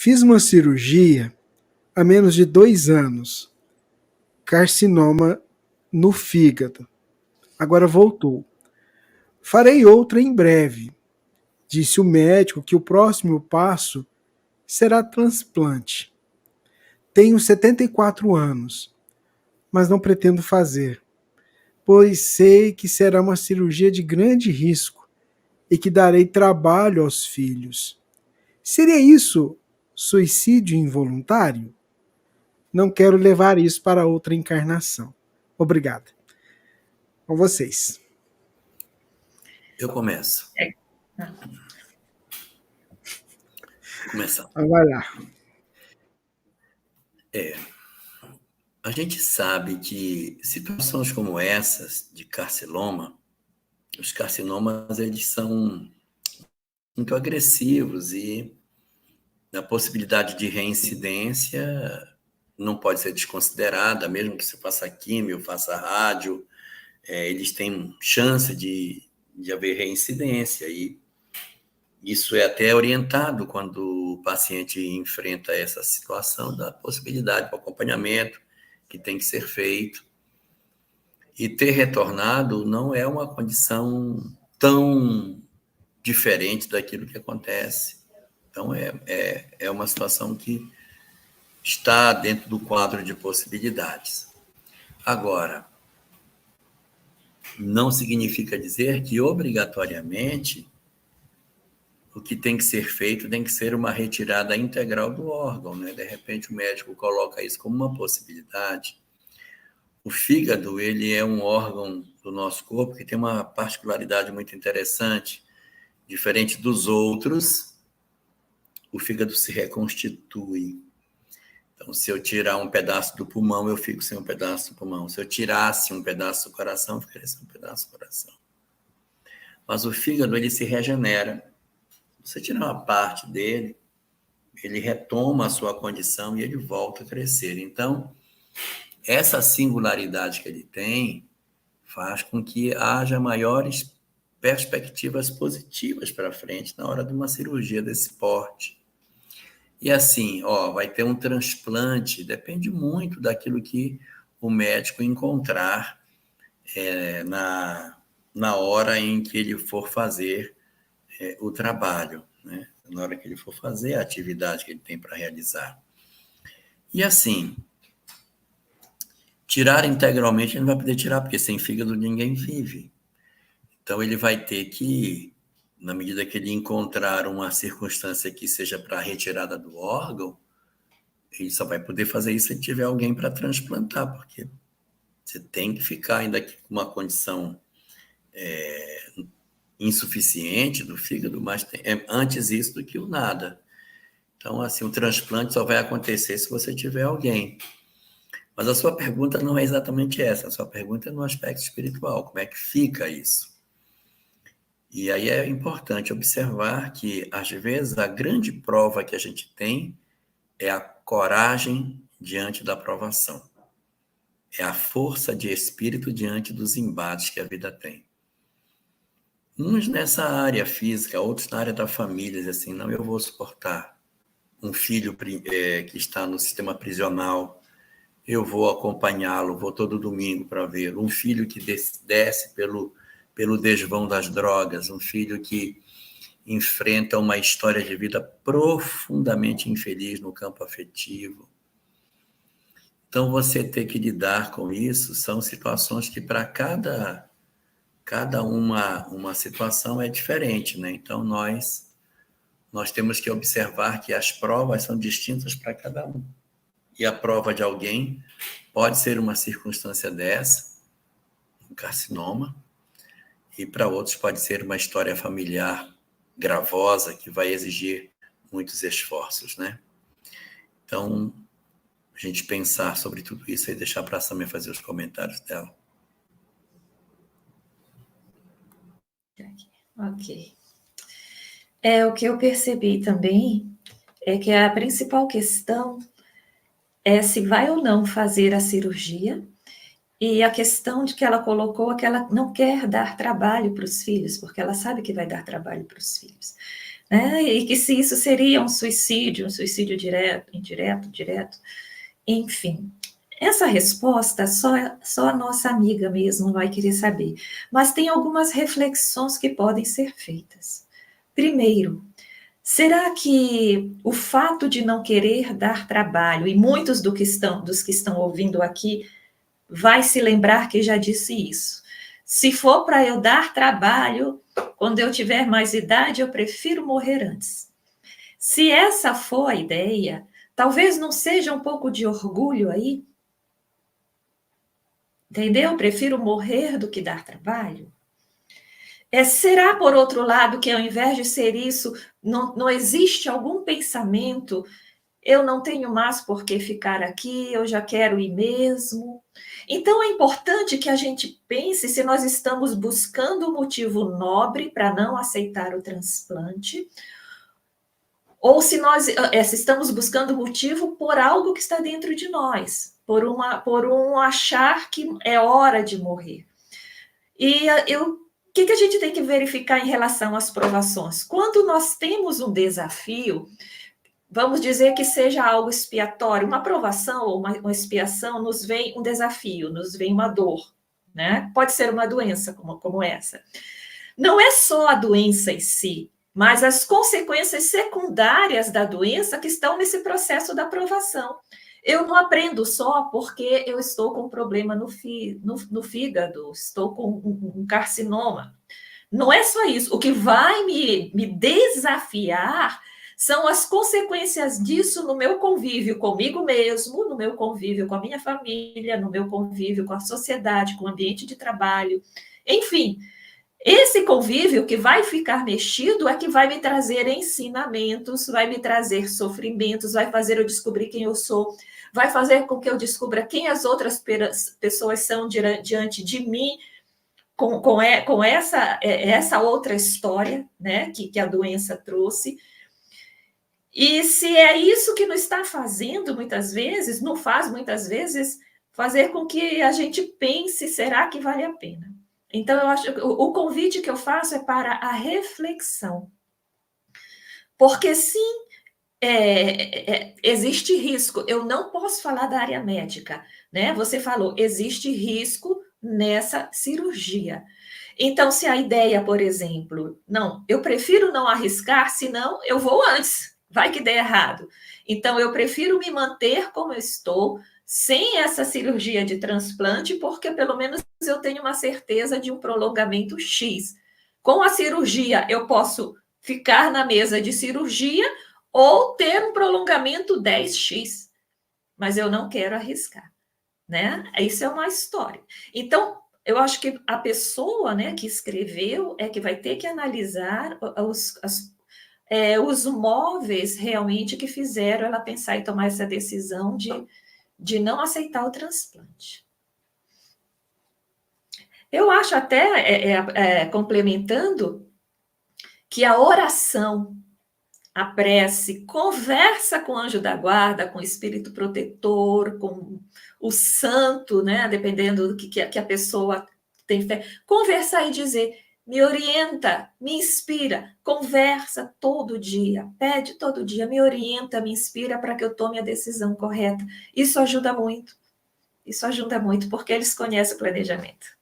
Fiz uma cirurgia há menos de 2 anos, carcinoma no fígado. Agora voltou. Farei outra em breve. Disse o médico que o próximo passo será transplante. Tenho 74 anos, mas não pretendo fazer, pois sei que será uma cirurgia de grande risco e que darei trabalho aos filhos. Seria isso suicídio involuntário? Não quero levar isso para outra encarnação. Obrigado. Com vocês. Eu começo. Vou começar. Vai lá. A gente sabe que situações como essas de carcinoma, os carcinomas eles são muito agressivos e a possibilidade de reincidência não pode ser desconsiderada, mesmo que você faça químio, faça rádio, eles têm chance de haver reincidência e isso é até orientado quando o paciente enfrenta essa situação da possibilidade para acompanhamento que tem que ser feito. E ter retornado não é uma condição tão diferente daquilo que acontece. Então, é uma situação que está dentro do quadro de possibilidades. Agora, não significa dizer que, obrigatoriamente, o que tem que ser feito tem que ser uma retirada integral do órgão, né? De repente, o médico coloca isso como uma possibilidade. O fígado, ele é um órgão do nosso corpo que tem uma particularidade muito interessante. Diferente dos outros, o fígado se reconstitui. Então, se eu tirar um pedaço do pulmão, eu fico sem um pedaço do pulmão. Se eu tirasse um pedaço do coração, eu ficaria sem um pedaço do coração. Mas o fígado, ele se regenera. Se você tirar uma parte dele, ele retoma a sua condição e ele volta a crescer. Então, essa singularidade que ele tem faz com que haja maiores perspectivas positivas para frente na hora de uma cirurgia desse porte. E assim, vai ter um transplante, depende muito daquilo que o médico encontrar na hora em que ele for fazer o trabalho, né? Na hora que ele for fazer a atividade que ele tem para realizar. E assim, tirar integralmente ele não vai poder tirar, porque sem fígado ninguém vive. Então ele vai ter que, na medida que ele encontrar uma circunstância que seja para a retirada do órgão, ele só vai poder fazer isso se tiver alguém para transplantar, porque você tem que ficar ainda com uma condição insuficiente do fígado, mas é antes isso do que o nada. Então, assim, o transplante só vai acontecer se você tiver alguém. Mas a sua pergunta não é exatamente essa, a sua pergunta é no aspecto espiritual, como é que fica isso? E aí é importante observar que, às vezes, a grande prova que a gente tem é a coragem diante da provação. É a força de espírito diante dos embates que a vida tem. Uns nessa área física, outros na área da família, assim, não, eu vou suportar um filho que está no sistema prisional, eu vou acompanhá-lo, vou todo domingo para vê-lo. Um filho que desce pelo desvão das drogas, um filho que enfrenta uma história de vida profundamente infeliz no campo afetivo. Então, você ter que lidar com isso são situações que, para cada uma situação é diferente, né? Então, nós temos que observar que as provas são distintas para cada um. E a prova de alguém pode ser uma circunstância dessa, um carcinoma, e para outros pode ser uma história familiar gravosa que vai exigir muitos esforços, né? Então, a gente pensar sobre tudo isso e deixar para a Samia fazer os comentários dela. Ok. O que eu percebi também é que a principal questão é se vai ou não fazer a cirurgia, e a questão de que ela colocou é que ela não quer dar trabalho para os filhos, porque ela sabe que vai dar trabalho para os filhos. né? E que se isso seria um suicídio direto, indireto, direto, enfim. Essa resposta só a nossa amiga mesmo vai querer saber. Mas tem algumas reflexões que podem ser feitas. Primeiro, será que o fato de não querer dar trabalho, e muitos dos que estão ouvindo aqui, vai se lembrar que já disse isso. Se for para eu dar trabalho, quando eu tiver mais idade, eu prefiro morrer antes. Se essa for a ideia, talvez não seja um pouco de orgulho aí? Entendeu? Prefiro morrer do que dar trabalho. Será, por outro lado, que ao invés de ser isso, não existe algum pensamento, eu não tenho mais por que ficar aqui, eu já quero ir mesmo? Então, é importante que a gente pense se nós estamos buscando um motivo nobre para não aceitar o transplante, ou se nós se estamos buscando motivo por algo que está dentro de nós, por um achar que é hora de morrer. E o que a gente tem que verificar em relação às provações? Quando nós temos um desafio, vamos dizer que seja algo expiatório, uma provação ou uma expiação, nos vem um desafio, nos vem uma dor, né? Pode ser uma doença como essa. Não é só a doença em si, mas as consequências secundárias da doença que estão nesse processo da provação. Eu não aprendo só porque eu estou com um problema no fígado, estou com um carcinoma. Não é só isso. O que vai me desafiar são as consequências disso no meu convívio comigo mesmo, no meu convívio com a minha família, no meu convívio com a sociedade, com o ambiente de trabalho. Enfim, esse convívio que vai ficar mexido é que vai me trazer ensinamentos, vai me trazer sofrimentos, vai fazer eu descobrir quem eu sou, vai fazer com que eu descubra quem as outras pessoas são diante de mim, com essa outra história, né, que a doença trouxe. E se é isso que não está fazendo muitas vezes, não faz muitas vezes, fazer com que a gente pense, será que vale a pena? Então, eu acho que o convite que eu faço é para a reflexão. Porque sim, existe risco. Eu não posso falar da área médica, né? Você falou, existe risco nessa cirurgia. Então, se a ideia, por exemplo, não, eu prefiro não arriscar, senão eu vou antes, vai que dê errado. Então, eu prefiro me manter como eu estou, sem essa cirurgia de transplante, porque pelo menos eu tenho uma certeza de um prolongamento X. Com a cirurgia, eu posso ficar na mesa de cirurgia ou ter um prolongamento 10x, mas eu não quero arriscar, né? Isso é uma história. Então, eu acho que a pessoa, né, que escreveu é que vai ter que analisar os móveis realmente que fizeram ela pensar e tomar essa decisão de não aceitar o transplante. Eu acho até, complementando, que a oração, a prece, conversa com o anjo da guarda, com o espírito protetor, com o santo, né? Dependendo do que a pessoa tem fé. Conversar e dizer, me orienta, me inspira, conversa todo dia, pede todo dia, me orienta, me inspira para que eu tome a decisão correta. Isso ajuda muito, porque eles conhecem o planejamento.